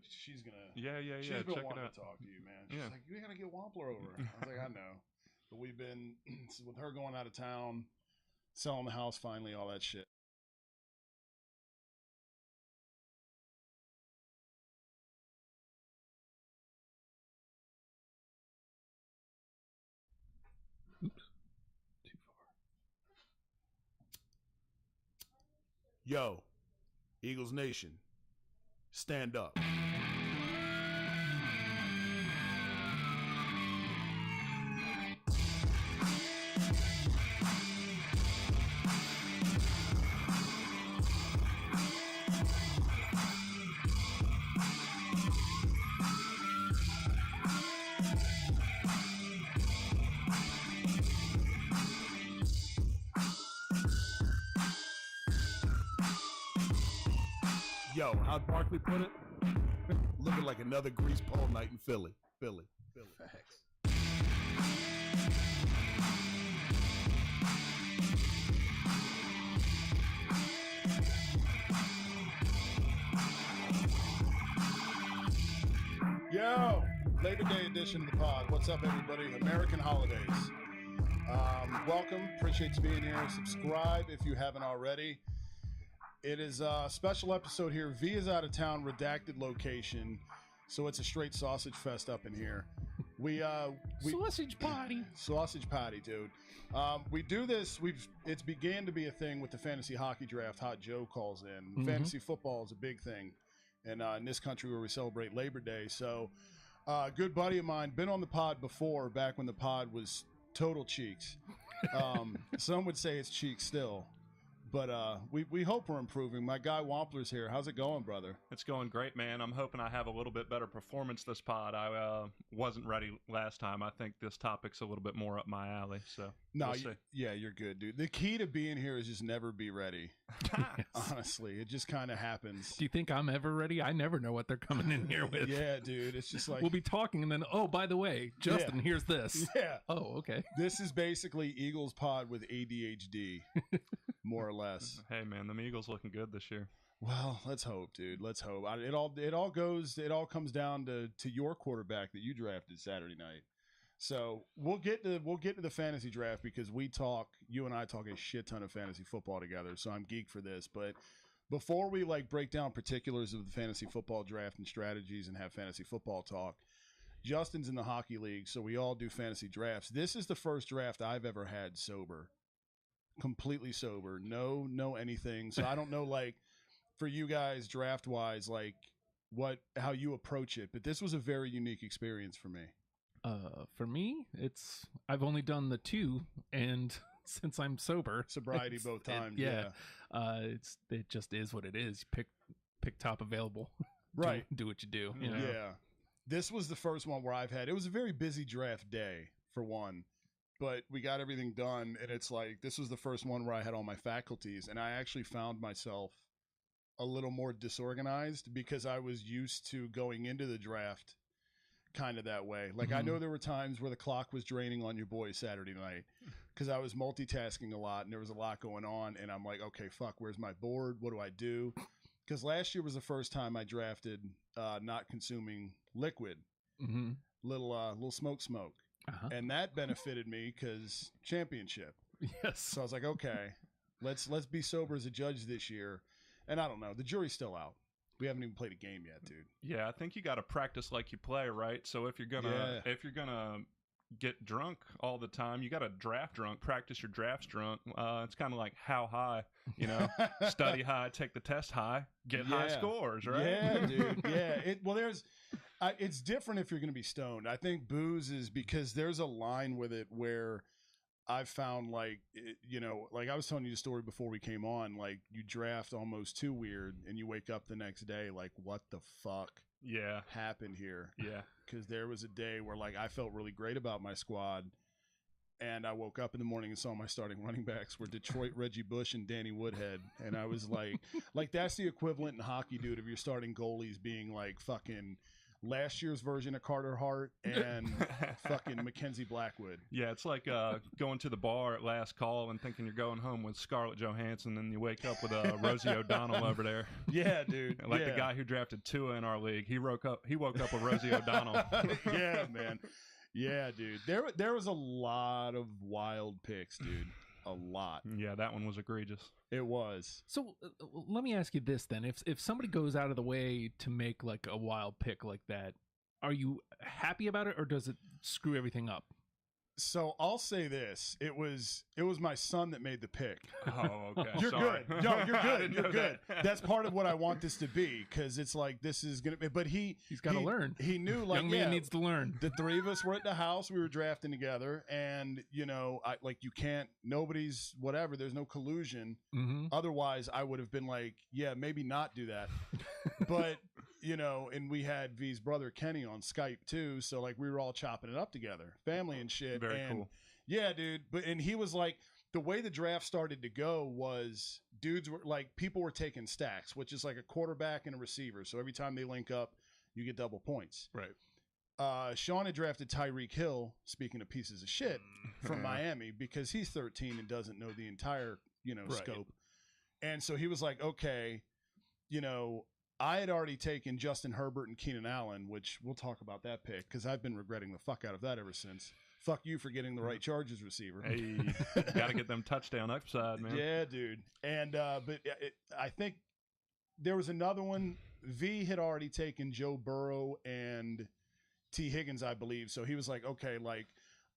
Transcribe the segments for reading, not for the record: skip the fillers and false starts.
she's gonna. Yeah. She's been Check it wanting out. to talk to you, man. She's like, you gotta get Wampler over. I was like, I know, but we've been with her going out of town, selling the house finally, all that shit. Oops, too far. Yo, Eagles Nation, stand up. Yo, how'd Barkley put it? Looking like another grease pole night in Philly. Facts. Yo, Labor Day edition of the pod. What's up, everybody? American holidays. Welcome. Appreciate you being here. Subscribe if you haven't already. It is a special episode here. V is out of town, redacted location, so it's a straight sausage fest up in here. We Sausage party. Sausage patty, dude. We do this. It's began to be a thing with the fantasy hockey draft. Hot Joe calls in. Mhm. Fantasy football is a big thing, and in this country where we celebrate Labor Day. So, a good buddy of mine, been on the pod before, back when the pod was total cheeks. Some would say it's cheeks still. But we hope we're improving. My guy Wampler's here. How's it going, brother? It's going great, man. I'm hoping I have a little bit better performance this pod. I wasn't ready last time. I think this topic's a little bit more up my alley. So No, we'll see. Yeah, you're good, dude. The key to being here is just never be ready. Honestly, it just kind of happens. Do you think I'm ever ready? I never know what they're coming in here with. Yeah, dude. It's just like We'll be talking and then, oh, by the way, Justin, here's this. Yeah. Oh, okay. This is basically Eagles pod with ADHD, more or less. Hey, man, the Eagles looking good this year. Well, let's hope, dude. Let's hope. It all comes down to your quarterback that you drafted Saturday night. So we'll get to the fantasy draft because you and I talk a shit ton of fantasy football together. So I'm geeked for this. But before we break down particulars of the fantasy football draft and strategies and have fantasy football talk, Justin's in the hockey league, so we all do fantasy drafts. This is the first draft I've ever had sober, completely sober, no anything. So I don't know for you guys draft wise how you approach it, but this was a very unique experience for me. For me, I've only done the two, and since I'm sober, Sobriety both times. It just is what it is. Pick top available. Right. Do what you do. You know? Yeah. This was the first one where it was a very busy draft day for one, but we got everything done, and it's this was the first one where I had all my faculties, and I actually found myself a little more disorganized because I was used to going into the draft kind of that way. I know there were times where the clock was draining on your boy Saturday night because I was multitasking a lot and there was a lot going on, and I'm like, okay, fuck, where's my board? What do I do? Because last year was the first time I drafted not consuming liquid. Mm-hmm. Little smoke. Uh-huh. And that benefited me because championship. Yes. So I was like, okay, let's be sober as a judge this year. And I don't know, the jury's still out. We haven't even played a game yet, dude. Yeah, I think you got to practice like you play, right? So if you're gonna get drunk all the time, you got to draft drunk. Practice your drafts drunk. It's kind of like how high, study high, take the test high, get high scores, right? Yeah, dude. Yeah. It's different if you're going to be stoned. I think booze is because there's a line with it where I've found I was telling you the story before we came on, you draft almost too weird and you wake up the next day what the fuck happened here? Yeah. Because there was a day where I felt really great about my squad, and I woke up in the morning and saw my starting running backs were Detroit Reggie Bush and Danny Woodhead, and I was like that's the equivalent in hockey, dude, of your starting goalies being fucking last year's version of Carter Hart and fucking Mackenzie Blackwood. Yeah, it's like going to the bar at last call and thinking you're going home with Scarlett Johansson, and you wake up with Rosie O'Donnell over there. Yeah, dude. Like the guy who drafted Tua in our league. He woke up with Rosie O'Donnell. Yeah, man. Yeah, dude. There was a lot of wild picks, dude. A lot. Yeah, that one was egregious. It was. So let me ask you this then: if somebody goes out of the way to make like a wild pick like that, are you happy about it, or does it screw everything up? So I'll say this: it was my son that made the pick. Oh, okay. You're Sorry. good. No, you're good. You're good. That. That's part of what I want this to be, because it's like this is gonna be. But he's got to learn. He knew, like, young man needs to learn. The three of us were at the house. We were drafting together, and you can't. Nobody's whatever. There's no collusion. Mm-hmm. Otherwise, I would have been like, yeah, maybe not do that. But and we had V's brother Kenny on Skype too, so like we were all chopping it up together, family and shit. Very cool. Yeah, dude. And he was like, the way the draft started to go was dudes were like, people were taking stacks, which is like a quarterback and a receiver. So every time they link up, you get double points. Right. Sean had drafted Tyreek Hill, speaking of pieces of shit, from Miami, because he's 13 and doesn't know the entire, scope. And so he was like, okay, I had already taken Justin Herbert and Keenan Allen, which we'll talk about that pick because I've been regretting the fuck out of that ever since. Fuck you for getting the right Chargers receiver. Hey, got to get them touchdown upside, man. Yeah, dude. And I think there was another one. V had already taken Joe Burrow and T. Higgins, I believe. So he was like, okay, like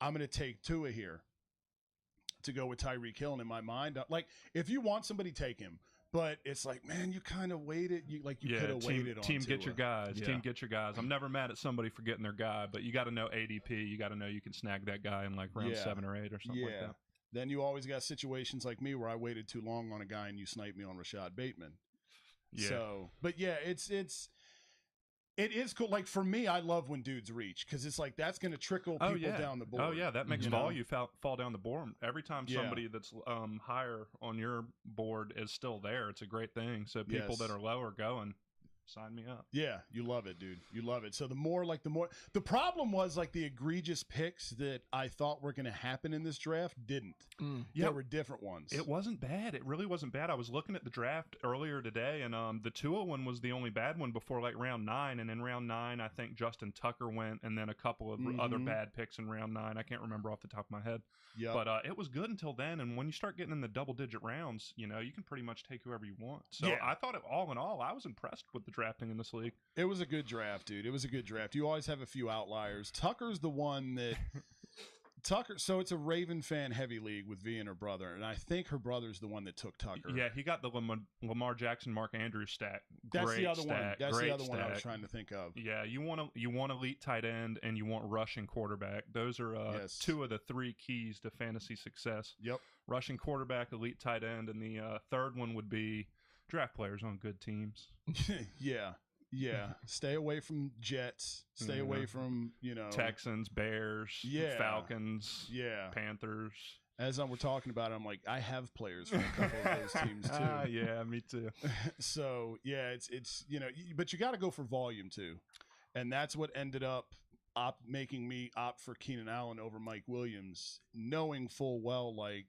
I'm going to take Tua here to go with Tyreek Hill. And in my mind, like if you want somebody, take him. But it's like, man, you kind of waited. You could have waited on team. Tua. Get your guys. Yeah. Team, get your guys. I'm never mad at somebody for getting their guy, but you got to know ADP. You got to know you can snag that guy in like round 7 or 8 or something like that. Then you always got situations like me where I waited too long on a guy and you sniped me on Rashad Bateman. Yeah. So, but yeah, it is cool. Like for me, I love when dudes reach because it's like that's going to trickle people down the board. Oh yeah, that makes volume fall down the board. Every time somebody that's higher on your board is still there, it's a great thing. So people that are lower going, sign me up. Yeah, you love it, dude. You love it. So the problem was like the egregious picks that I thought were going to happen in this draft didn't. There were different ones. It wasn't bad. It really wasn't bad. I was looking at the draft earlier today, and the Tua one was the only bad one before like round 9. And in round 9, I think Justin Tucker went, and then a couple of other bad picks in round 9. I can't remember off the top of my head. Yeah, but it was good until then. And when you start getting in the double-digit rounds, you can pretty much take whoever you want. So I thought, all in all, I was impressed with the drafting in this league. It was a good draft, dude. It was a good draft. You always have a few outliers. Tucker's the one that so it's a Raven fan heavy league with V and her brother, and I think her brother's the one that took Tucker. Yeah, he got the Lamar Jackson, Mark Andrews stack. That's the other one. That's the other stack. one I was trying to think of. Yeah, you want elite tight end and you want rushing quarterback. Those are two of the 3 keys to fantasy success. Yep. Rushing quarterback, elite tight end, and the third one would be draft players on good teams. Yeah. Stay away from Jets. Stay away from, Texans, Bears, Falcons, Panthers. As we're talking about it, I'm like, I have players for a couple of those teams too. Yeah, me too. So, yeah, it's but you got to go for volume too. And that's what ended up making me opt for Keenan Allen over Mike Williams, knowing full well, like,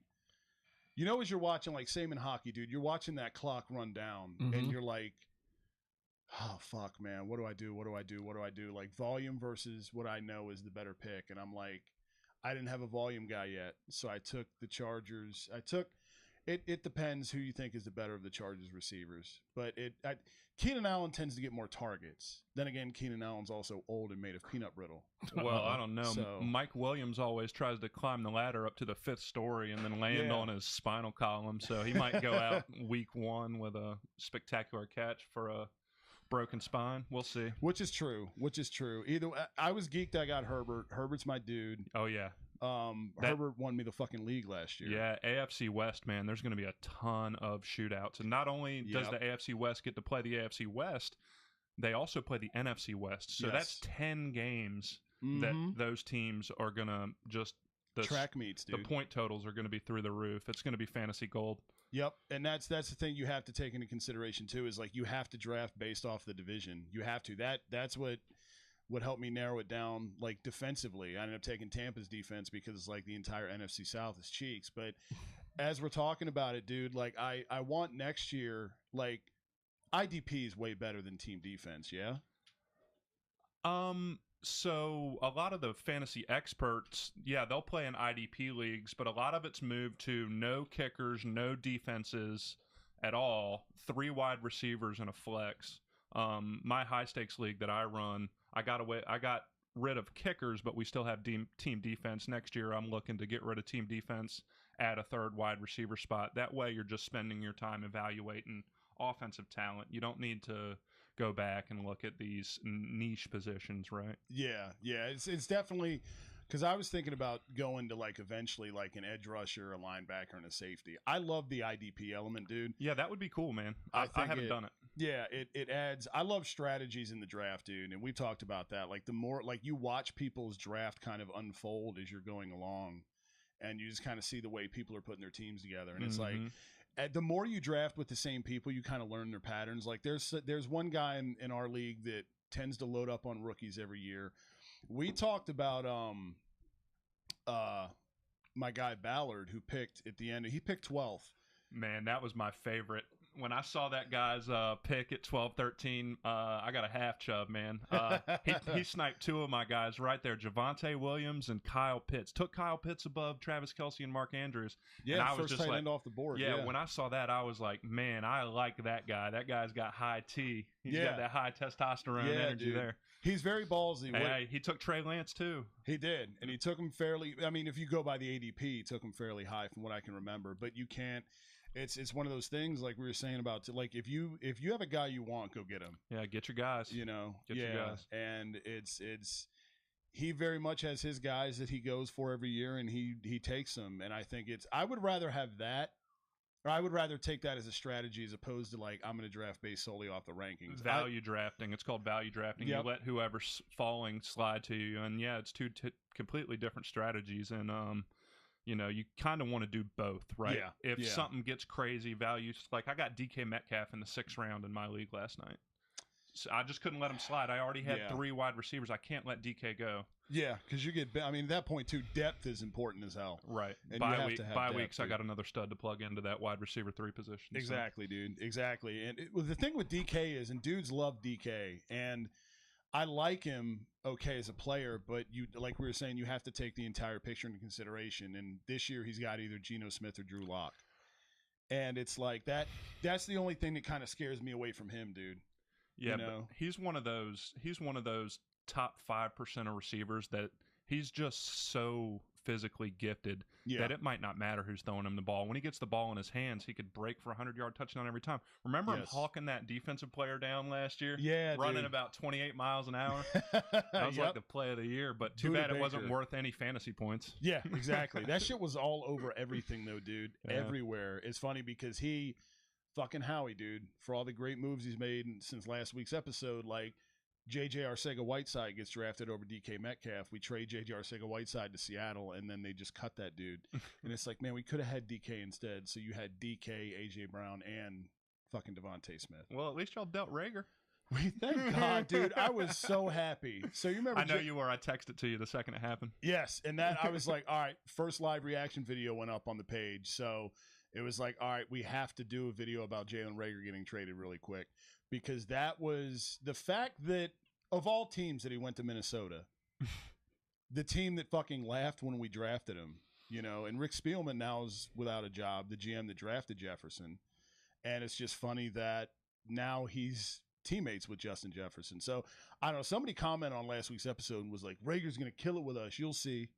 as you're watching, like, same in hockey, dude, you're watching that clock run down and you're like, oh, fuck, man, what do I do? What do I do? What do I do? Like, volume versus what I know is the better pick. And I'm like, I didn't have a volume guy yet, so I took the Chargers. It depends who you think is the better of the Chargers receivers. But Keenan Allen tends to get more targets. Then again, Keenan Allen's also old and made of peanut brittle. Well, I don't know. So, Mike Williams always tries to climb the ladder up to the 5th story and then land on his spinal column. So he might go out week 1 with a spectacular catch for a broken spine. We'll see. Which is true. Either I was geeked I got Herbert. Herbert's my dude. Oh yeah. Herbert won me the fucking league last year. Yeah, AFC West, man, there's going to be a ton of shootouts. And not only does the AFC West get to play the AFC West, they also play the NFC West. So that's 10 games that those teams are going to just track meets, dude. The point totals are going to be through the roof. It's going to be fantasy gold. Yep, and that's the thing you have to take into consideration too, is like you have to draft based off the division. You have to. That's what would help me narrow it down, like, defensively. I ended up taking Tampa's defense because, like, the entire NFC South is cheeks. But as we're talking about it, dude, like, I want next year, like, IDP is way better than team defense, yeah? So a lot of the fantasy experts, yeah, they'll play in IDP leagues, but a lot of it's moved to no kickers, no defenses at all, 3 wide receivers and a flex. My high stakes league that I run, I got rid of kickers, but we still have team defense. Next year, I'm looking to get rid of team defense, add a 3rd wide receiver spot. That way, you're just spending your time evaluating offensive talent. You don't need to go back and look at these niche positions, right? Yeah. It's definitely, because I was thinking about going to, like, eventually, like, an edge rusher, a linebacker, and a safety. I love the IDP element, dude. Yeah, that would be cool, man. I haven't done it. Yeah, it adds. I love strategies in the draft, dude, and we talked about that. Like, the more, like, you watch people's draft kind of unfold as you're going along, and you just kind of see the way people are putting their teams together, and it's like, the more you draft with the same people, you kind of learn their patterns. Like, there's one guy in our league that tends to load up on rookies every year. We talked about my guy Ballard, who picked at the end. He picked 12th. Man, that was my favorite. When I saw that guy's pick at 12-13, I got a half chub, man. He sniped 2 of my guys right there, Javonte Williams and Kyle Pitts. Took Kyle Pitts above Travis Kelce and Mark Andrews. Yeah, and I first was just tight like, end off the board. Yeah, when I saw that, I was like, man, I like that guy. That guy's got high T. He's got that high testosterone energy dude. There. He's very ballsy. Hey, he took Trey Lance, too. He did, and he took him fairly. I mean, if you go by the ADP, he took him fairly high from what I can remember. But you can't. It's one of those things, like we were saying about, like, if you have a guy you want, go get him. Yeah, get your guys. You know, get your guys. And he very much has his guys that he goes for every year, and he takes them. And I think I would rather have that, or I would rather take that as a strategy as opposed to, like, I'm going to draft based solely off the rankings. Value drafting. It's called value drafting. Yep. You let whoever's falling slide to you, and yeah, it's 2 completely different strategies. And you know, you kind of want to do both, right? Yeah. If something gets crazy, values, like I got DK Metcalf in the 6th round in my league last night. So I just couldn't let him slide. I already had 3 wide receivers. I can't let DK go. Yeah, because you get, I mean, at that point, too, depth is important as hell. Right. And bye weeks, I got another stud to plug into that wide receiver 3 position. Exactly, dude. Exactly. And the thing with DK is, and dudes love DK, and I like him as a player, but you, like we were saying, you have to take the entire picture into consideration. And this year he's got either Geno Smith or Drew Lock. And it's like that's the only thing that kind of scares me away from him, dude. Yeah, but he's one of those top 5% of receivers that he's just so physically gifted that it might not matter who's throwing him the ball. When he gets the ball in his hands, he could break for a 100-yard touchdown every time. Remember him hawking that defensive player down last year? Yeah, running about 28 miles an hour. That was like the play of the year, but too bad it wasn't worth any fantasy points. Yeah, exactly. That shit was all over everything, though, dude. Yeah. Everywhere. It's funny because fucking Howie, dude, for all the great moves he's made since last week's episode, like, J.J. Arcega-Whiteside gets drafted over DK Metcalf. We trade J.J. Arcega-Whiteside to Seattle, and then they just cut that dude. And it's like, man, we could have had DK instead. So you had DK, A.J. Brown, and fucking Devontae Smith. Well, at least y'all dealt Rager. Thank God, dude. I was so happy. So you remember? I know you were. I texted to you the second it happened. Yes, and that I was like, all right, first live reaction video went up on the page. So it was like, all right, we have to do a video about Jalen Rager getting traded really quick. Because that was the fact that of all teams that he went to Minnesota, the team that fucking laughed when we drafted him, you know, and Rick Spielman now is without a job, the GM that drafted Jefferson. And it's just funny that now he's teammates with Justin Jefferson. So I don't know. Somebody commented on last week's episode and was like, Rager's going to kill it with us. You'll see.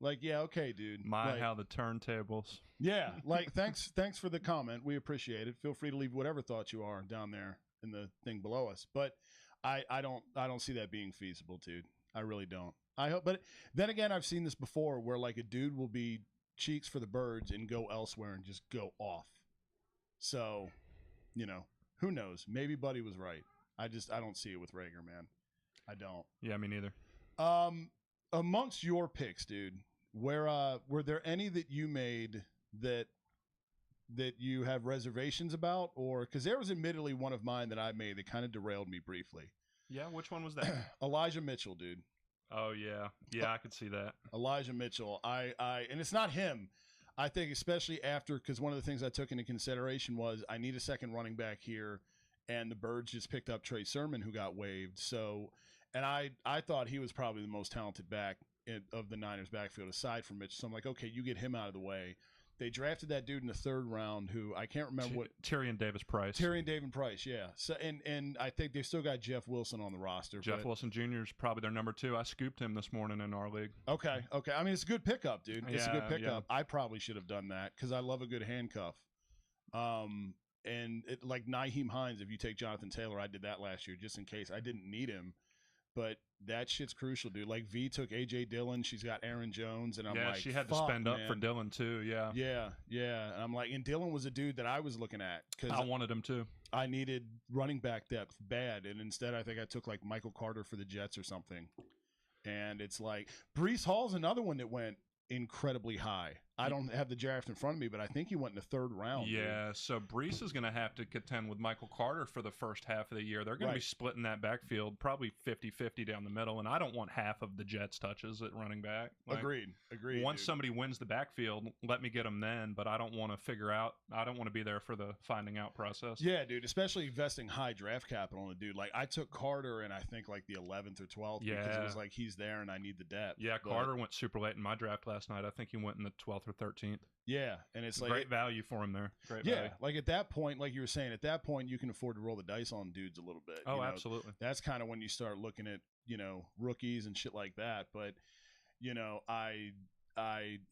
Like, yeah, okay, dude. How the turntables. Yeah, like, thanks for the comment. We appreciate it. Feel free to leave whatever thoughts you are down there in the thing below us. But I don't see that being feasible, dude. I really don't. I hope, but then again, I've seen this before where like a dude will be cheeks for the birds and go elsewhere and just go off. So, you know, who knows? Maybe Buddy was right. I don't see it with Rager, man. I don't. Yeah, me neither. Amongst your picks, dude, were there any that you made that you have reservations about, or because there was admittedly one of mine that I made that kind of derailed me briefly. Yeah, which one was that? Elijah Mitchell, dude. Oh yeah, yeah, I could see that. Elijah Mitchell. And it's not him. I think especially after, because one of the things I took into consideration was I need a second running back here, and the Birds just picked up Trey Sermon, who got waived. So, and I thought he was probably the most talented back of the Niners backfield aside from Mitch. So I'm like, okay, you get him out of the way. They drafted that dude in the 3rd round who I can't remember what. Tyrion Davis Price. Tyrion Davis Price, yeah. So and I think they've still got Jeff Wilson on the roster. Jeff Wilson Jr. is probably their number 2. I scooped him this morning in our league. Okay. I mean, it's a good pickup, dude. It's a good pickup. Yeah. I probably should have done that because I love a good handcuff. And like Nyheim Hines, if you take Jonathan Taylor, I did that last year just in case. I didn't need him. But that shit's crucial, dude. Like V took A.J. Dillon. She's got Aaron Jones. And I'm like, she had to spend up for Dillon too. Yeah. Yeah. And I'm like, and Dillon was a dude that I was looking at. Because I wanted him too. I needed running back depth bad. And instead, I think I took like Michael Carter for the Jets or something. And it's like, Breece Hall's another one that went incredibly high. I don't have the draft in front of me, but I think he went in the 3rd round. Yeah, so Breece is going to have to contend with Michael Carter for the first half of the year. They're going to be splitting that backfield probably 50-50 down the middle, and I don't want half of the Jets' touches at running back. Like, Agreed. Once somebody wins the backfield, let me get them then, but I don't want to be there for the finding out process. Yeah, dude, especially investing high draft capital in a dude. Like, I took Carter in, I think, like the 11th or 12th because it was like, he's there and I need the depth. Yeah, Carter went super late in my draft last night. I think he went in the 12th or 13th. Yeah, and it's like great value for him there. Great value. Like at that point, like you were saying, at that point you can afford to roll the dice on dudes a little bit. Oh, absolutely. That's kind of when you start looking at, rookies and shit like that. But,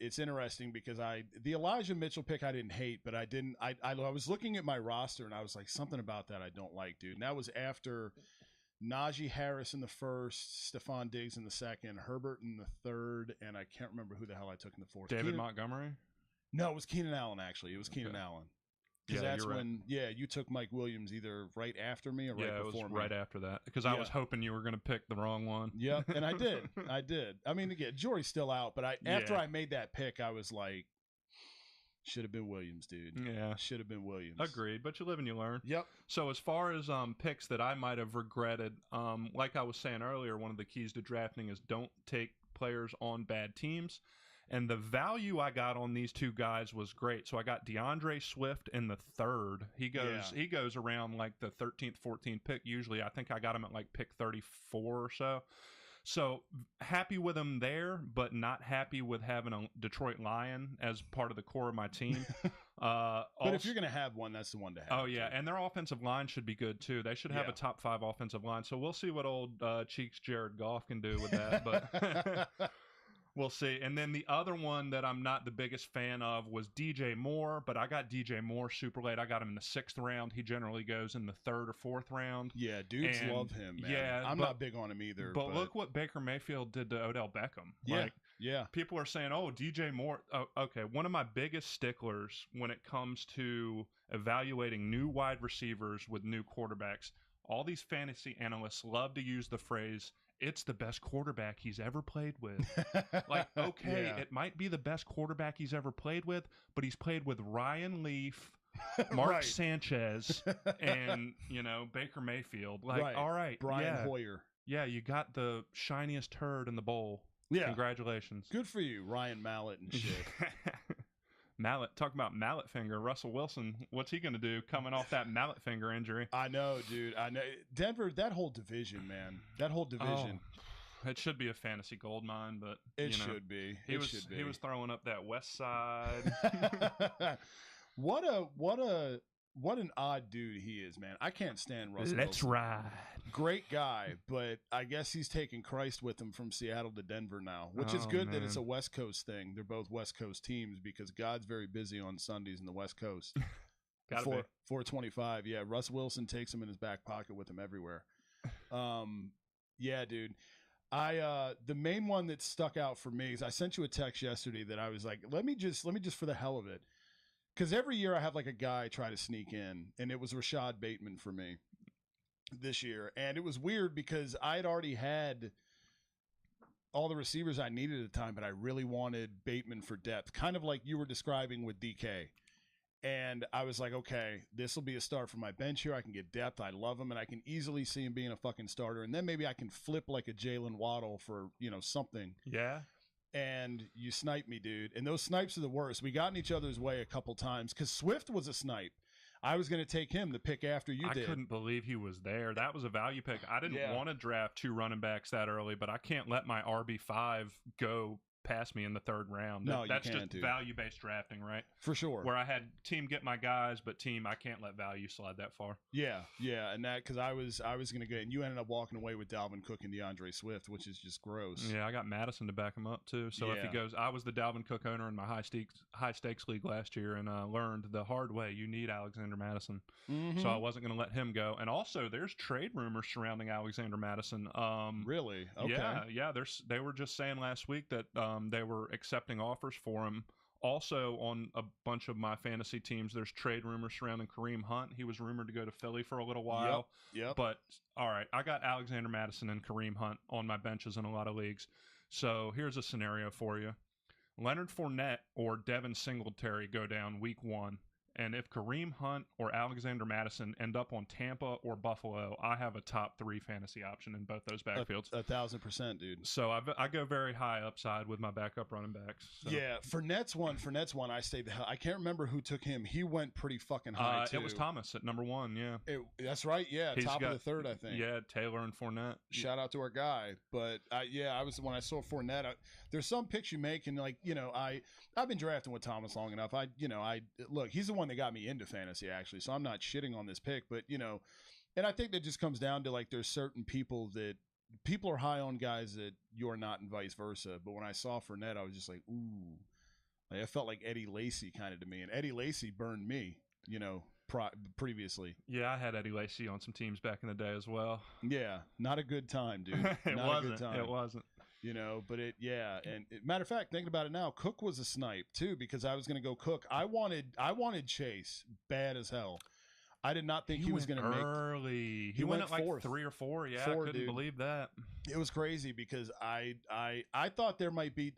it's interesting because the Elijah Mitchell pick I didn't hate, but I was looking at my roster and I was like, something about that I don't like, dude. And that was after Najee Harris in the 1st, Stephon Diggs in the 2nd, Herbert in the 3rd, and I can't remember who the hell I took in the 4th. David Montgomery? No, it was Keenan Allen, actually. It was Keenan Allen. Because that's when, you took Mike Williams either right after me or right before me. Yeah, it was right after that. Because I was hoping you were going to pick the wrong one. Yeah, and I did. I mean, again, Jory's still out, but after I made that pick, I was like, should have been Williams, dude. Yeah. Should have been Williams. Agreed, but you live and you learn. Yep. So as far as picks that I might have regretted, like I was saying earlier, one of the keys to drafting is don't take players on bad teams. And the value I got on these 2 guys was great. So I got DeAndre Swift in the 3rd. He goes around like the 13th, 14th pick usually. I think I got him at like pick 34 or so. So happy with him there, but not happy with having a Detroit Lion as part of the core of my team. But if you're going to have one, that's the one to have. Oh, yeah, and their offensive line should be good, too. They should have a top 5 offensive line. So we'll see what old Cheeks Jared Goff can do with that. But we'll see. And then the other one that I'm not the biggest fan of was DJ Moore, but I got DJ Moore super late. I got him in the 6th round. He generally goes in the 3rd or 4th round. Yeah, dudes love him, man. Yeah, I'm not big on him either. But look what Baker Mayfield did to Odell Beckham. Yeah. People are saying, oh, DJ Moore. Oh, okay, one of my biggest sticklers when it comes to evaluating new wide receivers with new quarterbacks, all these fantasy analysts love to use the phrase, it's the best quarterback he's ever played with. Like, okay, it might be the best quarterback he's ever played with, but he's played with Ryan Leaf, Mark Sanchez, and, Baker Mayfield. Like, all right. Brian Hoyer. Yeah, you got the shiniest turd in the bowl. Yeah. Congratulations. Good for you, Ryan Mallett and shit. Mallet, talk about mallet finger. Russell Wilson, what's he going to do coming off that mallet finger injury? I know, dude. I know. Denver, that whole division, man. That whole division. Oh, it should be a fantasy gold mine, but it should be. He was throwing up that west side. What an odd dude he is, man. I can't stand Russell Let's Wilson. ride. Great guy, but I guess he's taking Christ with him from Seattle to Denver now, which is good that it's a West Coast thing. They're both West Coast teams because God's very busy on Sundays in the West Coast. 425, yeah. Russ Wilson takes him in his back pocket with him everywhere. Yeah, dude. The main one that stuck out for me is I sent you a text yesterday that I was like, let me just for the hell of it. Because every year I have like a guy try to sneak in, and it was Rashad Bateman for me this year. And it was weird because I had already had all the receivers I needed at the time, but I really wanted Bateman for depth, kind of like you were describing with DK. And I was like, okay, this will be a start for my bench here. I can get depth. I love him, and I can easily see him being a fucking starter. And then maybe I can flip like a Jalen Waddle for, something. Yeah. And you sniped me, dude. And those snipes are the worst. We got in each other's way a couple times because Swift was a snipe. I was going to take him the pick after you did. I couldn't believe he was there. That was a value pick. I didn't want to draft 2 running backs that early, but I can't let my RB5 go past me in the 3rd round. That's just value-based drafting, right? For sure. Where I had team get my guys, but team, I can't let value slide that far. Yeah, and that because I was going to go, and you ended up walking away with Dalvin Cook and DeAndre Swift, which is just gross. Yeah, I got Madison to back him up too. So if he goes, I was the Dalvin Cook owner in my high stakes league last year, and learned the hard way you need Alexander Madison. Mm-hmm. So I wasn't going to let him go. And also, there's trade rumors surrounding Alexander Madison. Really? Okay. Yeah. They were just saying last week that they were accepting offers for him. Also, on a bunch of my fantasy teams, there's trade rumors surrounding Kareem Hunt. He was rumored to go to Philly for a little while. Yep. But, all right, I got Alexander Madison and Kareem Hunt on my benches in a lot of leagues. So here's a scenario for you. Leonard Fournette or Devin Singletary go down week 1. And if Kareem Hunt or Alexander Madison end up on Tampa or Buffalo, I have a top 3 fantasy option in both those backfields. 1,000%, dude. So I go very high upside with my backup running backs. So. Yeah, Fournette's one. I stayed the hell. I can't remember who took him. He went pretty fucking high too. It was Thomas at number 1. Yeah, that's right. Yeah, top of the 3rd, I think. Yeah, Taylor and Fournette. Shout out to our guy. But I was when I saw Fournette. There's some picks you make, and I've been drafting with Thomas long enough. Look, he's the one that got me into fantasy actually, so I'm not shitting on this pick, but and I think that just comes down to there's certain people are high on guys that you're not, and vice versa. But when I saw Fournette, I was just like, ooh, I felt like Eddie Lacy kind of to me, and Eddie Lacy burned me, previously. Yeah, I had Eddie Lacy on some teams back in the day as well. Yeah, not a good time, dude. It wasn't. But matter of fact, thinking about it now, Cook was a snipe too, because I was going to go Cook. I wanted Chase bad as hell. I did not think he was going to make early. He went at like 3 or 4. Yeah, 4, I couldn't believe that. It was crazy because I thought there might be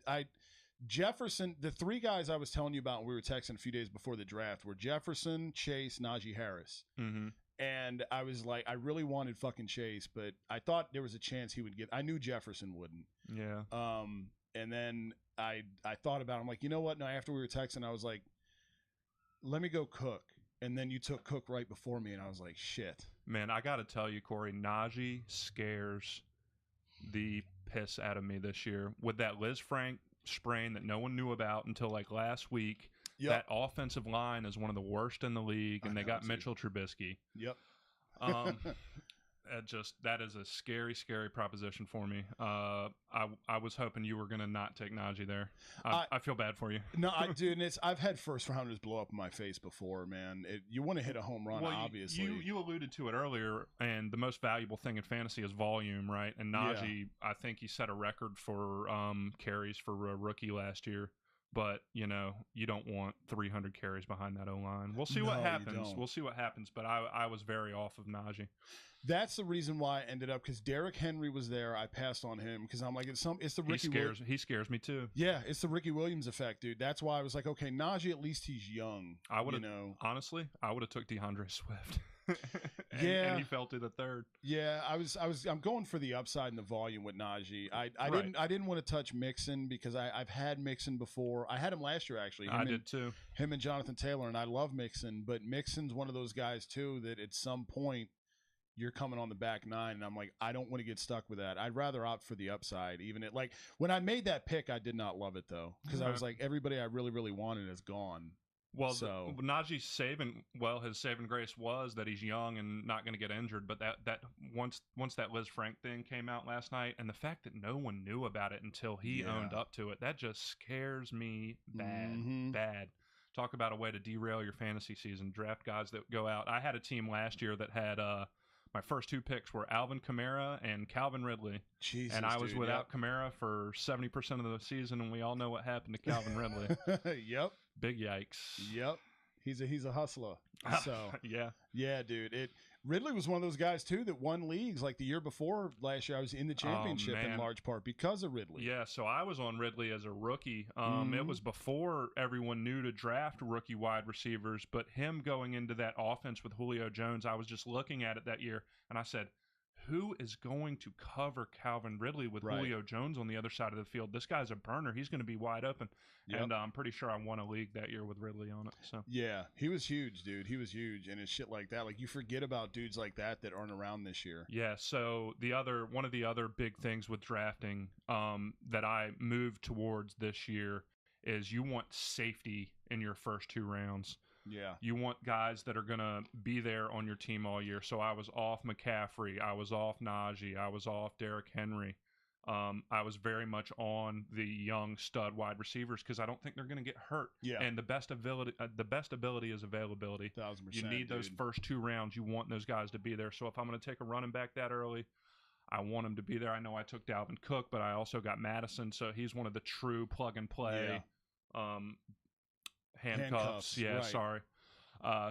Jefferson. The 3 guys I was telling you about when we were texting a few days before the draft were Jefferson, Chase, Najee Harris. Mm-hmm. And I was like, I really wanted fucking Chase, but I thought there was a chance he would get. I knew Jefferson wouldn't. Yeah. And then I thought about it. I'm like, you know what? No, after we were texting, I was like, let me go Cook. And then you took Cook right before me, and I was like, shit. Man, I got to tell you, Corey, Najee scares the piss out of me this year with that Liz Frank sprain that no one knew about until like last week. Yep. That offensive line is one of the worst in the league, and they got Mitchell Trubisky. Yep. That is a scary, scary proposition for me. I was hoping you were going to not take Najee there. I feel bad for you. No, I do. And I've had first rounders blow up in my face before, man. You want to hit a home run, obviously. You alluded to it earlier, and the most valuable thing in fantasy is volume, right? And Najee, I think he set a record for carries for a rookie last year. But, you don't want 300 carries behind that O-line. We'll see what happens. We'll see what happens. But I was very off of Najee. That's the reason why I ended up, because Derrick Henry was there. I passed on him because I'm like, it's the Ricky Williams. He scares me too. Yeah, it's the Ricky Williams effect, dude. That's why I was like, okay, Najee, at least he's young. Honestly, I would have took DeAndre Swift. and he fell to the 3rd. Yeah, I'm going for the upside and the volume with Najee. I didn't want to touch Mixon because I've had Mixon before. I had him last year actually. I did too. Him and Jonathan Taylor, and I love Mixon, but Mixon's one of those guys too that at some point you're coming on the back 9, and I'm like, I don't want to get stuck with that. I'd rather opt for the upside. Even when I made that pick, I did not love it though, because I was like, everybody I really, really wanted is gone. Well, Najee's his saving grace was that he's young and not going to get injured. But that once that Liz Frank thing came out last night, and the fact that no one knew about it until he owned up to it, that just scares me bad. Mm-hmm. Bad. Talk about a way to derail your fantasy season. Draft guys that go out. I had a team last year that had my first 2 picks were Alvin Kamara and Calvin Ridley. Jesus, and I was without Kamara for 70% of the season, and we all know what happened to Calvin Ridley. Yep. Big yikes. Yep. He's a hustler. So yeah, dude. Ridley was one of those guys too that won leagues like the year before last year. I was in the championship in large part because of Ridley. Yeah, so I was on Ridley as a rookie. It was before everyone knew to draft rookie wide receivers, but him going into that offense with Julio Jones, I was just looking at it that year, and I said, who is going to cover Calvin Ridley with Julio Jones on the other side of the field? This guy's a burner. He's going to be wide open. Yep. And I'm pretty sure I won a league that year with Ridley on it. So yeah, he was huge, dude. He was huge. And it's shit like that. Like, you forget about dudes like that aren't around this year. Yeah, so one of the other big things with drafting that I moved towards this year is you want safety in your first 2 rounds. Yeah. You want guys that are going to be there on your team all year. So I was off McCaffrey. I was off Najee. I was off Derrick Henry. I was very much on the young stud wide receivers because I don't think they're going to get hurt. Yeah. And the best ability is availability. 1,000%. You need those first 2 rounds. You want those guys to be there. So if I'm going to take a running back that early, I want him to be there. I know I took Dalvin Cook, but I also got Madison. So he's one of the true plug and play. Yeah. Handcuffs. Yeah, right. Sorry.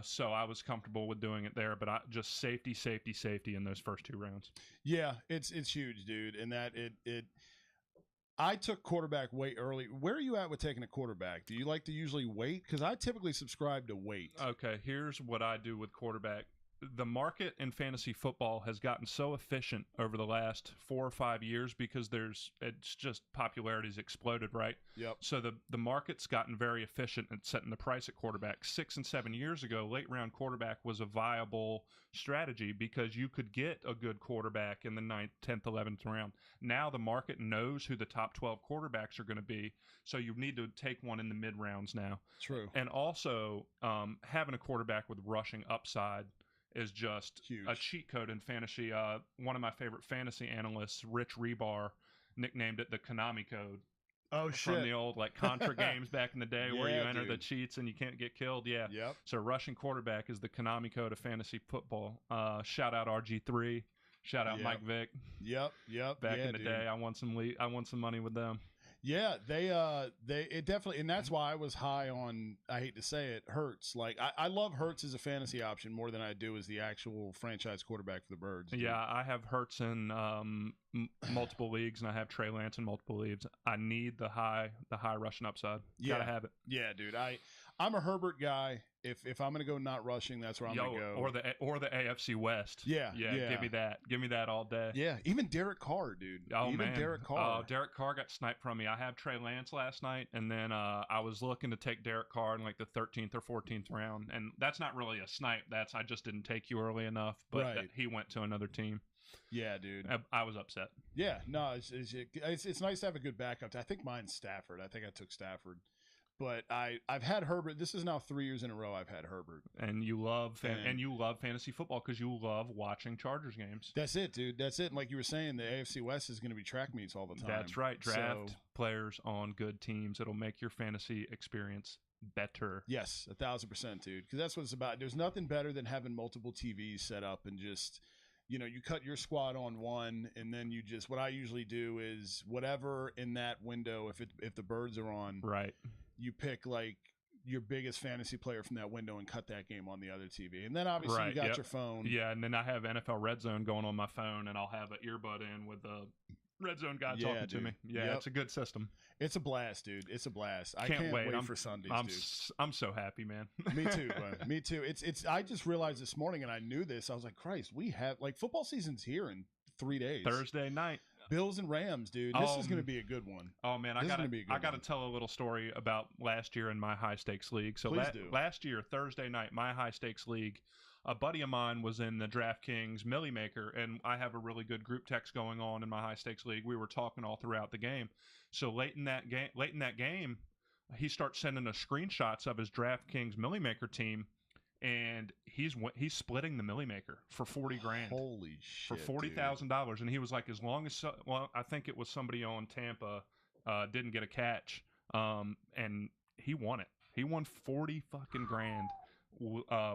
So I was comfortable with doing it there, but just safety in those first 2 rounds. Yeah, it's huge, dude. And that I took quarterback way early. Where are you at with taking a quarterback? Do you like to usually wait? Because I typically subscribe to wait. Okay, here's what I do with quarterback. The market in fantasy football has gotten so efficient over the last 4 or 5 years because it's just popularity's exploded, right? Yep. So the market's gotten very efficient at setting the price at quarterback. 6 and 7 years ago, late round quarterback was a viable strategy because you could get a good quarterback in the 9th, 10th, 11th round. Now the market knows who the top 12 quarterbacks are going to be, so you need to take one in the mid rounds now. True. And also having a quarterback with rushing upside is just huge. A cheat code in fantasy. One of my favorite fantasy analysts, Rich Rebar, nicknamed it the Konami code. Oh, shit. From the old Contra games back in the day where you enter the cheats and you can't get killed. Yeah. Yep. So rushing quarterback is the Konami code of fantasy football. Shout out RG3. Shout out Mike Vick. Yep. Back in the day, I won some money with them. Yeah, it definitely, and that's why I was high on, I hate to say it, Hurts. Like, I love Hurts as a fantasy option more than I do as the actual franchise quarterback for the Birds. Dude. Yeah, I have Hurts in multiple leagues, and I have Trey Lance in multiple leagues. I need the high rushing upside. Gotta have it. Yeah, dude. I'm a Herbert guy. If I'm gonna go not rushing, that's where I'm gonna go. Or the AFC West. Yeah. Give me that. Give me that all day. Yeah, even Derek Carr, dude. Oh, man. Derek Carr. Derek Carr got sniped from me. I have Trey Lance last night, and then I was looking to take Derek Carr in the 13th or 14th round, and that's not really a snipe. That's I just didn't take you early enough, but he went to another team. Yeah, dude. I was upset. Yeah, no, it's nice to have a good backup. I think mine's Stafford. I think I took Stafford. But I've had Herbert. This is now 3 years in a row I've had Herbert. And you love fantasy football because you love watching Chargers games. That's it, dude. That's it. And like you were saying, the AFC West is going to be track meets all the time. That's right. Draft players on good teams. It'll make your fantasy experience better. Yes, 1,000%, dude. Because that's what it's about. There's nothing better than having multiple TVs set up and just... You cut your squad on one, and then you just. What I usually do is whatever in that window. If the Birds are on, right, you pick your biggest fantasy player from that window and cut that game on the other TV. And then obviously you got your phone. Yeah, and then I have NFL Red Zone going on my phone, and I'll have an earbud in with the Red Zone guy talking to me. Yeah, it's a good system. It's a blast, dude. It's a blast. I can't wait for Sundays, dude. I'm so happy, man. Me too, bro. Me too. It's. I just realized this morning, and I knew this. I was like, Christ, we have football season's here in 3 days. Thursday night. Bills and Rams, dude. This is going to be a good one. Oh man, I got to tell a little story about last year in my high stakes league. So last year, Thursday night, my high stakes league, a buddy of mine was in the DraftKings Millie Maker, and I have a really good group text going on in my high stakes league. We were talking all throughout the game. So late in that game, he starts sending us screenshots of his DraftKings Millie Maker team, and he's splitting the Millie Maker for $40,000. Holy shit! For $40,000, and he was like, as long as I think it was somebody on Tampa didn't get a catch, and he won it. He won $40,000.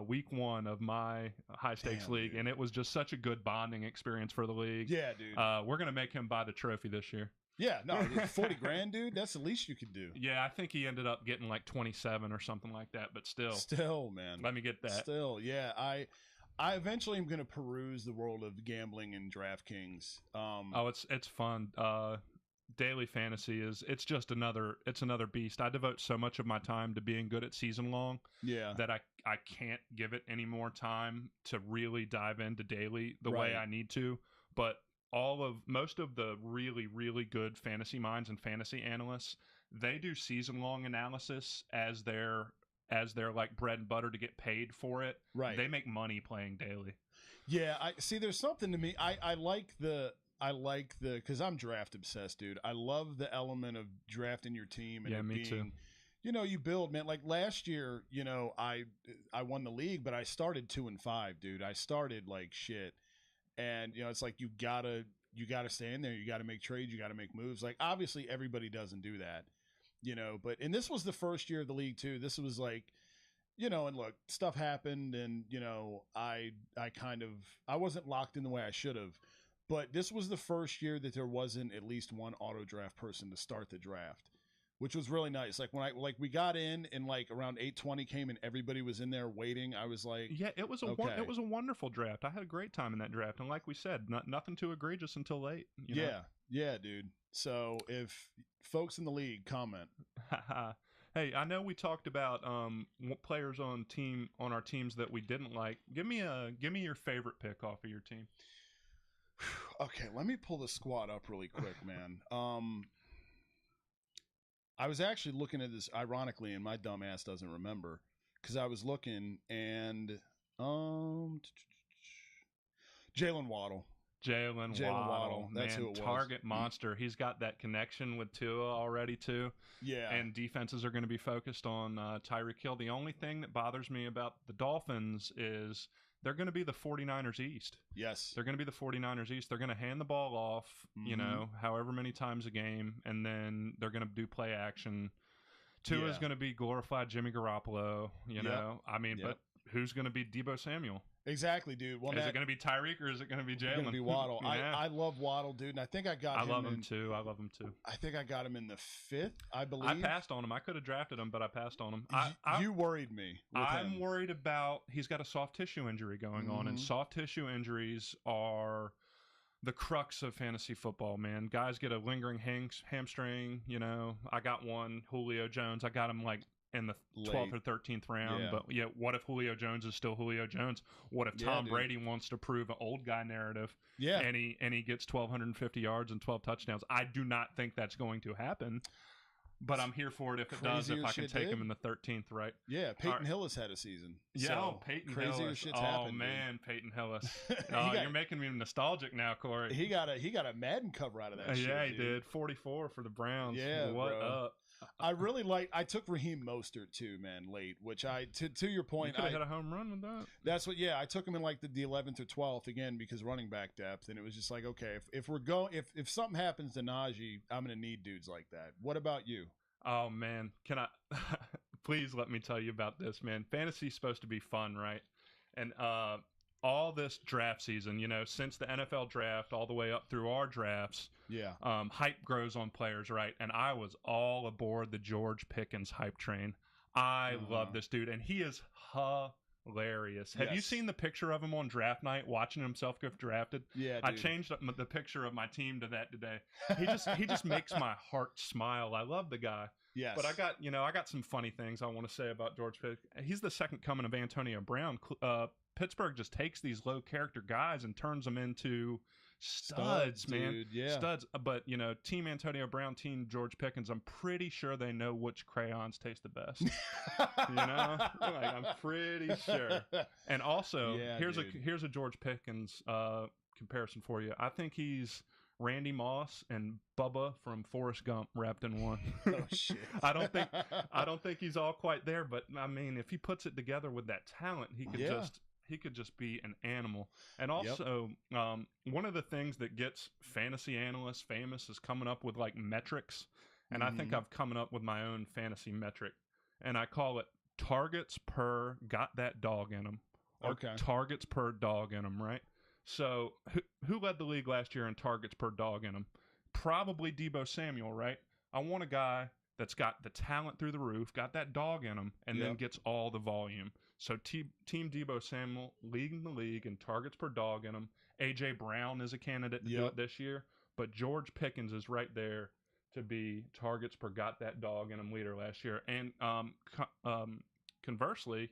Week 1 of my high stakes league, dude. And it was just such a good bonding experience for the league. Yeah, dude. We're gonna make him buy the trophy this year. Yeah, no, $40,000, dude. That's the least you could do. Yeah, I think he ended up getting 27 or something like that, but still, man. Let me get that. Still, yeah. I eventually am going to peruse the world of gambling and DraftKings. It's fun. Daily fantasy it's just another beast. I devote so much of my time to being good at season long that I can't give it any more time to really dive into daily the way I need to. But most of the really, really good fantasy minds and fantasy analysts, they do season long analysis as their like bread and butter to get paid for it. Right. They make money playing daily. Yeah, I see. There's something to me. I like the because I'm draft obsessed, dude. I love the element of drafting your team and me too. You build, man. Like last year, I won the league, but I started 2-5, dude. I started like shit, and it's like you gotta stay in there. You gotta make trades. You gotta make moves. Like obviously everybody doesn't do that, and this was the first year of the league too. This was like, and look, stuff happened, and I wasn't locked in the way I should have. But this was the first year that there wasn't at least one auto draft person to start the draft, which was really nice. Like when we got in and like around 8:20 came and everybody was in there waiting. I was like, yeah, it was a wonderful draft. I had a great time in that draft, and like we said, nothing too egregious until late. Yeah, dude. So if folks in the league comment. Hey, I know we talked about players on our teams that we didn't like. Give me your favorite pick off of your team. Okay, let me pull the squad up really quick, man. I was actually looking at this ironically, and my dumb ass doesn't remember because I was looking and Jalen Waddle. Jalen Waddle. That's man, who it was. Target monster. He's got that connection with Tua already too. Yeah. And defenses are going to be focused on Tyreek Hill. The only thing that bothers me about the Dolphins is they're going to be the 49ers East. Yes. They're going to be the 49ers East. They're going to hand the ball off, however many times a game, and then they're going to do play action. Tua is going to be glorified Jimmy Garoppolo, but who's going to be Deebo Samuel? Exactly, dude. Well, is it going to be Tyreek or is it going to be Jalen? It's going to be Waddle. Yeah. I love Waddle, dude, and I think I got him. I love him too. I think I got him in the 5th, I believe. I passed on him. I could have drafted him, but I passed on him. You worried me. I'm worried about he's got a soft tissue injury going on, and soft tissue injuries are the crux of fantasy football, man. Guys get a lingering hamstring. I got one, Julio Jones. I got him like in the 12th or 13th round. But what if Julio Jones is still Julio Jones? What if Tom Brady wants to prove an old guy narrative? Yeah. And he gets 1,250 yards and 12 touchdowns. I do not think that's going to happen. But I'm here for it if it does, if I can take him in the 13th, right? Yeah, Peyton Hillis had a season. Yeah, Peyton Hillis. Shit's happened, man, dude. Peyton Hillis. You're making me nostalgic now, Corey. He got a Madden cover out of that shit. Yeah, he did. 44 for the Browns. Yeah, what bro. up? I took Raheem Mostert too, man, late, which to your point, you could have hit a home run with that. That's what, I took him in like the 11th or 12th again because running back depth, and it was just like, okay, if something happens to Najee, I'm gonna need dudes like that. What about you? Oh man, can I please let me tell you about this, man. Fantasy's supposed to be fun, right? And all this draft season, since the NFL draft all the way up through our drafts, hype grows on players, right? And I was all aboard the George Pickens hype train. I love this dude, and he is hilarious. Have you seen the picture of him on draft night watching himself get drafted? Yeah, dude. I changed the picture of my team to that today. He just makes my heart smile. I love the guy. Yes. But I got some funny things I want to say about George Pickens. He's the second coming of Antonio Brown. Pittsburgh just takes these low character guys and turns them into studs, man. Dude, yeah. Studs. But, Team Antonio Brown, Team George Pickens, I'm pretty sure they know which crayons taste the best. I'm pretty sure. And also, here's a George Pickens comparison for you. I think he's Randy Moss and Bubba from Forrest Gump wrapped in one. Oh shit. I don't think he's all quite there, but I mean, if he puts it together with that talent, he could just be an animal. And also, one of the things that gets fantasy analysts famous is coming up with like metrics. And I think I've come up with my own fantasy metric, and I call it targets per got that dog in him, or targets per dog in him, right? So who led the league last year in targets per dog in him? Probably Deebo Samuel, right? I want a guy that's got the talent through the roof, got that dog in him, and then gets all the volume. So Team Debo Samuel leading the league in targets per dog in them. A.J. Brown is a candidate to do it this year, but George Pickens is right there to be targets per got that dog in him leader last year. And conversely,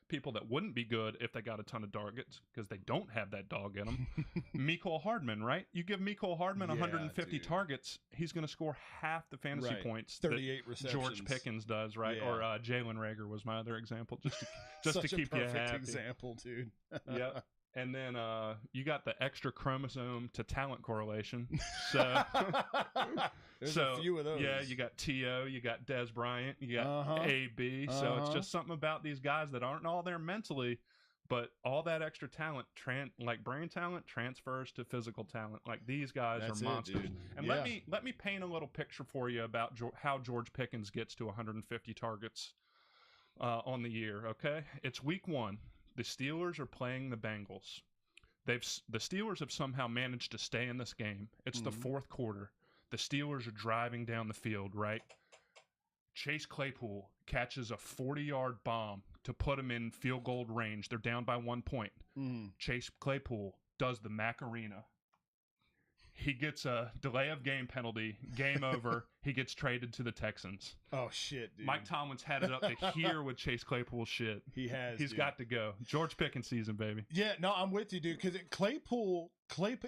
people that wouldn't be good if they got a ton of targets because they don't have that dog in them. Mecole Hardman, right? You give Mecole Hardman 150 targets, he's going to score half the fantasy points 38 that George Pickens does, right? Or Jalen Reagor was my other example, just to keep you happy. Example, dude. Yeah. And then you got the extra chromosome to talent correlation. So there's a few of those. Yeah, you got T.O., you got Des Bryant, you got A.B. So it's just something about these guys that aren't all there mentally, but all that extra talent, like brain talent, transfers to physical talent. Like these guys are monsters. And let me paint a little picture for you about how George Pickens gets to 150 targets on the year, okay? It's week 1. The Steelers are playing the Bengals. The Steelers have somehow managed to stay in this game. It's the fourth quarter. The Steelers are driving down the field, right? Chase Claypool catches a 40-yard bomb to put him in field goal range. They're down by 1 point. Chase Claypool does the Macarena. He gets a delay of game penalty. Game over. He gets traded to the Texans. Oh, shit, dude. Mike Tomlin's had it up to here with Chase Claypool's shit. He has, He's got to go. George Pickens season, baby. Yeah, no, I'm with you, dude, because Claypool,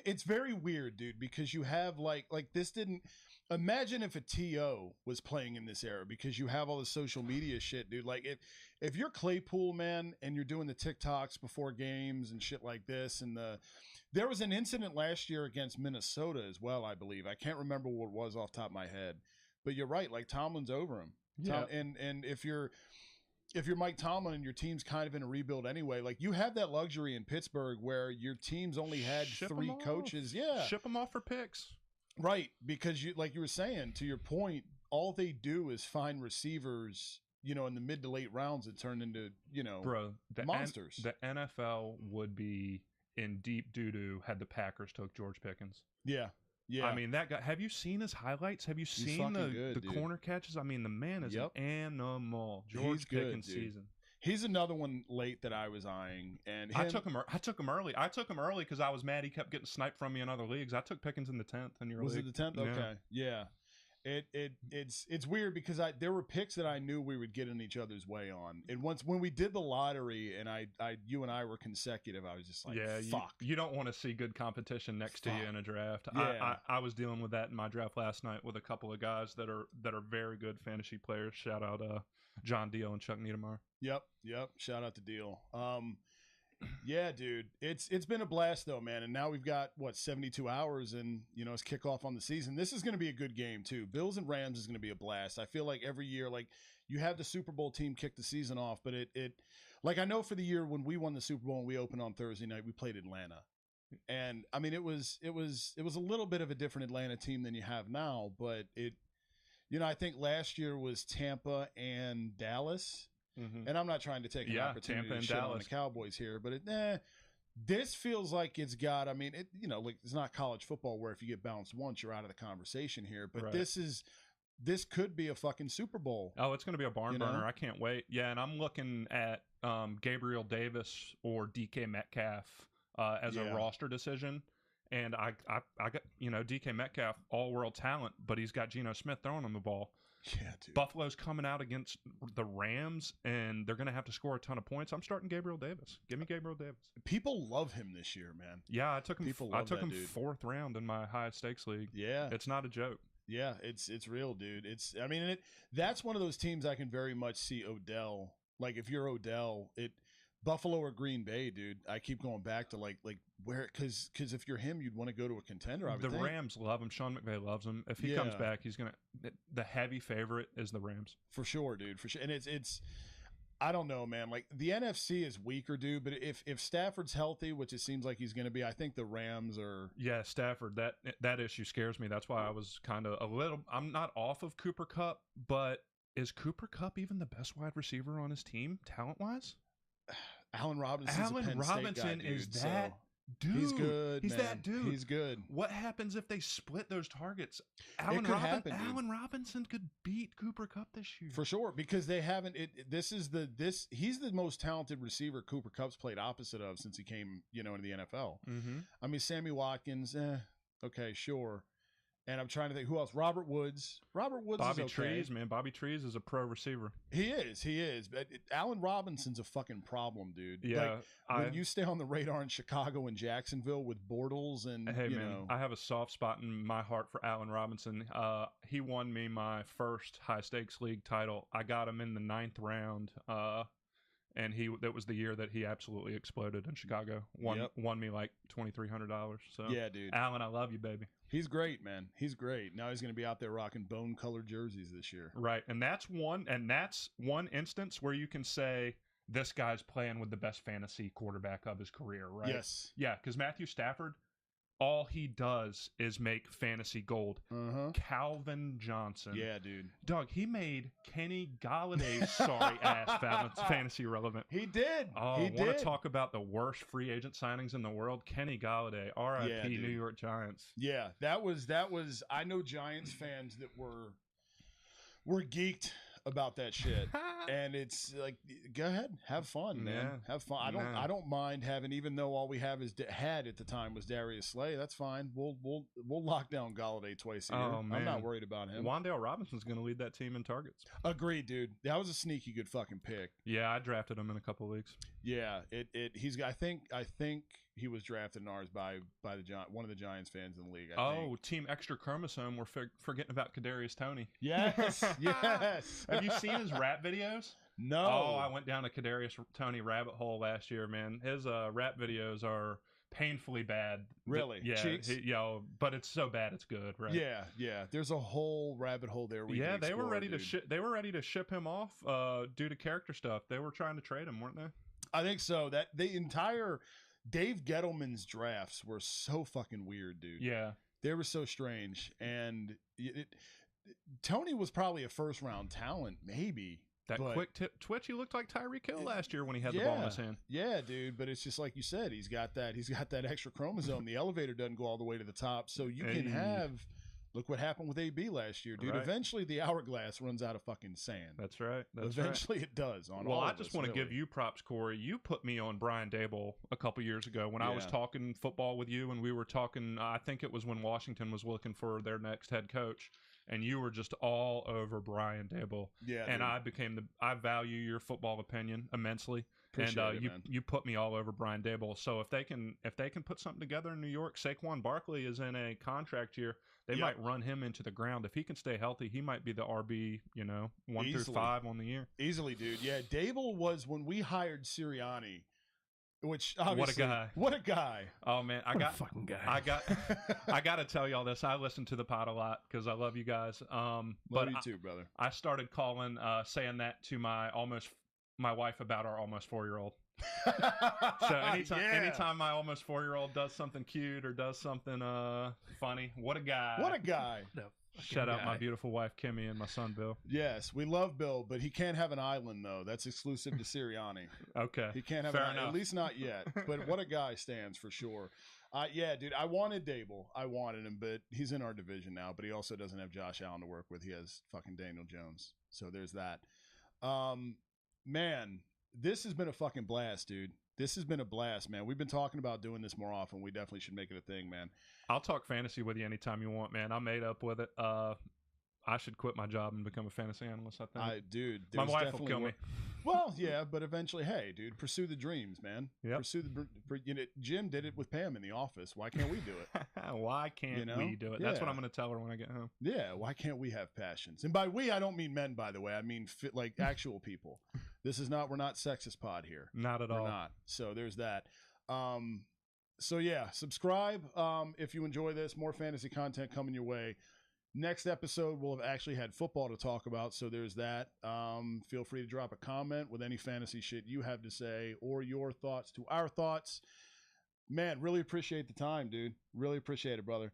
it's very weird, dude, because you have, like this didn't... Imagine if a T.O. was playing in this era, because you have all the social media shit, dude. Like, if you're Claypool, man, and you're doing the TikToks before games and shit like this, and there was an incident last year against Minnesota as well, I believe. I can't remember what it was off the top of my head. But you're right, like Tomlin's over him. Yeah. And if you're Mike Tomlin and your team's kind of in a rebuild anyway, like you have that luxury in Pittsburgh where your team's only had 3 coaches. Yeah. Ship them off for picks. Right, because you, like you were saying, to your point, all they do is find receivers, in the mid to late rounds that turn into, monsters. The NFL would be in deep doo-doo had the Packers took George Pickens. Yeah. Yeah. I mean, that guy, have you seen his highlights? Have you seen the corner catches? I mean, the man is an animal. George Pickens season. He's another one late that I was eyeing, and I took him early. I took him early because I was mad he kept getting sniped from me in other leagues. I took Pickens in the 10th in your league. Was it the 10th? Okay, yeah. It's weird because there were picks that I knew we would get in each other's way on, and when we did the lottery and you and I were consecutive, I was just like, fuck. You don't want to see good competition next to you in a draft. Yeah. I was dealing with that in my draft last night with a couple of guys that are very good fantasy players. Shout out John Deal and Chuck Niedermeyer. Yep. Shout out to Deal. Yeah, dude. It's been a blast though, man. And now we've got 72 hours and it's kickoff on the season. This is going to be a good game too. Bills and Rams is going to be a blast. I feel like every year, like you have the Super Bowl team kick the season off, but it like I know for the year when we won the Super Bowl and we opened on Thursday night, we played Atlanta. And I mean, it was a little bit of a different Atlanta team than you have now, but I think last year was Tampa and Dallas. Mm-hmm. And I'm not trying to take an opportunity to shit on the Cowboys here, but this feels like it's got, I mean, like it's not college football where if you get bounced once, you're out of the conversation here, but this could be a fucking Super Bowl. Oh, it's going to be a barn burner. I can't wait. Yeah. And I'm looking at Gabriel Davis or DK Metcalf as a roster decision. And I got, DK Metcalf, all-world talent, but he's got Geno Smith throwing him the ball. Yeah, dude. Buffalo's coming out against the Rams, and they're going to have to score a ton of points. I'm starting Gabriel Davis. Give me Gabriel Davis. People love him this year, man. Yeah, I took him 4th round in my highest stakes league. Yeah. It's not a joke. Yeah, it's real, dude. That's one of those teams I can very much see Odell. Like, if you're Odell, Buffalo or Green Bay, dude. I keep going back to like where because if you're him, you'd want to go to a contender. I would think. Rams love him. Sean McVay loves him. If he comes back, he's gonna. The heavy favorite is the Rams for sure, dude. For sure, and it's. I don't know, man. Like the NFC is weaker, dude. But if Stafford's healthy, which it seems like he's going to be, I think the Rams are. Yeah, Stafford. That issue scares me. That's why I was kind of a little. I'm not off of Cooper Kupp, but is Cooper Kupp even the best wide receiver on his team, talent wise? Allen Robinson is that dude. He's good. He's man. that dude. He's good. What happens if they split those targets? It could happen, dude. Allen Robinson could beat Cooper Kupp this year For sure, because they haven't. He's the most talented receiver Cooper Kupp's played opposite of since he came, into the NFL. Mm-hmm. I mean, Sammy Watkins, okay, sure. And I'm trying to think who else. Robert Woods. Bobby is okay. Trees, man. Bobby Trees is a pro receiver. He is. But Allen Robinson's a fucking problem, dude. Yeah. When you stay on the radar in Chicago and Jacksonville with Bortles and hey man, I have a soft spot in my heart for Allen Robinson. He won me my first high stakes league title. I got him in the 9th round. And that was the year that he absolutely exploded in Chicago. Won me like $2,300. So yeah, dude. Allen, I love you, baby. He's great, man. He's great. Now he's going to be out there rocking bone-colored jerseys this year. Right, and that's one instance where you can say this guy's playing with the best fantasy quarterback of his career, right? Yes. Yeah, because Matthew Stafford, all he does is make fantasy gold. Uh-huh. Calvin Johnson. Yeah, dude. Doug, he made Kenny Galladay's sorry ass fantasy relevant. He did. Oh, I want to talk about the worst free agent signings in the world. Kenny Galladay, R.I.P. New York Giants. Yeah, that was. I know Giants fans that were geeked about that shit, and it's like, go ahead, have fun, man. Yeah. Have fun. I don't mind having, even though all we have had at the time was Darius Slay. That's fine. We'll lock down Galladay twice a year. Oh, man. I'm not worried about him. Wandale Robinson's going to lead that team in targets. Agreed, dude. That was a sneaky good fucking pick. Yeah, I drafted him in a couple of leagues. Yeah, he's. I think he was drafted in ours by one of the Giants fans in the league. I think. Team Extra Chromosome. We're forgetting about Kadarius Toney. Yes, yes. Have you seen his rap videos? No. Oh, I went down a Kadarius Toney rabbit hole last year, man. His rap videos are painfully bad. Really? Yeah. But it's so bad it's good, right? Yeah. There's a whole rabbit hole there. They were ready to ship him off due to character stuff. They were trying to trade him, weren't they? I think so. That the entire Dave Gettleman's drafts were so fucking weird, dude. Yeah. They were so strange. And Tony was probably a first round talent, maybe. That quick twitch, he looked like Tyreek Hill last year when he had the ball in his hand. Yeah, dude. But it's just like you said, he's got that extra chromosome. The elevator doesn't go all the way to the top. So you can have, look what happened with AB last year, dude. Right. Eventually the hourglass runs out of fucking sand. That's right. Eventually it does. I just want to give you props, Corey. You put me on Brian Dable a couple years ago when I was talking football with you, and we were talking, I think it was when Washington was looking for their next head coach. And you were just all over Brian Dable. Yeah. And dude. I value your football opinion immensely. Appreciate and you put me all over Brian Dable. So if they can put something together in New York, Saquon Barkley is in a contract year. They might run him into the ground. If he can stay healthy, he might be the RB, 1 through 5 on the year. Easily, dude. Yeah. Dable was when we hired Sirianni. Which obviously, what a guy! Oh man, what a fucking guy! I got to tell y'all this. I listen to the pod a lot because I love you guys. Love you too, brother. I started saying that to my wife about our almost 4-year-old. So anytime my almost 4-year-old does something cute or does something funny, what a guy! What a guy! No. Shout out my beautiful wife Kimmy and my son Bill. Yes, we love Bill, but he can't have an island though. That's exclusive to Sirianni. Okay, he can't have an island, at least not yet. But what a guy stands for sure. Yeah, dude, I wanted Dable. I wanted him, but he's in our division now. But he also doesn't have Josh Allen to work with. He has fucking Daniel Jones. So there's that. Man, this has been a fucking blast, dude. This has been a blast, man. We've been talking about doing this more often. We definitely should make it a thing, man. I'll talk fantasy with you anytime you want, man. I'm made up with it. I should quit my job and become a fantasy analyst, I think. Dude, my wife will kill me. Well, yeah, but eventually, hey, dude, pursue the dreams, man. Yep. Jim did it with Pam in the office. Why can't we do it? Why can't we do it? That's what I'm going to tell her when I get home. Yeah, why can't we have passions? And by we, I don't mean men, by the way. I mean like actual people. We're not sexist pod here. Not at all. We're not. So there's that. So yeah, subscribe if you enjoy this. More fantasy content coming your way. Next episode, we'll have actually had football to talk about, so there's that. Feel free to drop a comment with any fantasy shit you have to say or your thoughts to our thoughts. Man, really appreciate the time, dude. Really appreciate it, brother.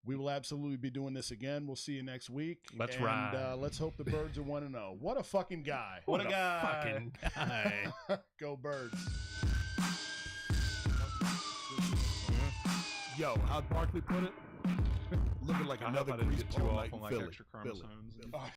We will absolutely be doing this again. We'll see you next week. Let's ride. Let's hope the Birds are 1-0. What a fucking guy. What a guy. Fucking guy. Go Birds. Yo, how'd Barkley put it? Looking like I hope another I didn't grease get too ball off night on in like Philly. extra chromosomes. Oh,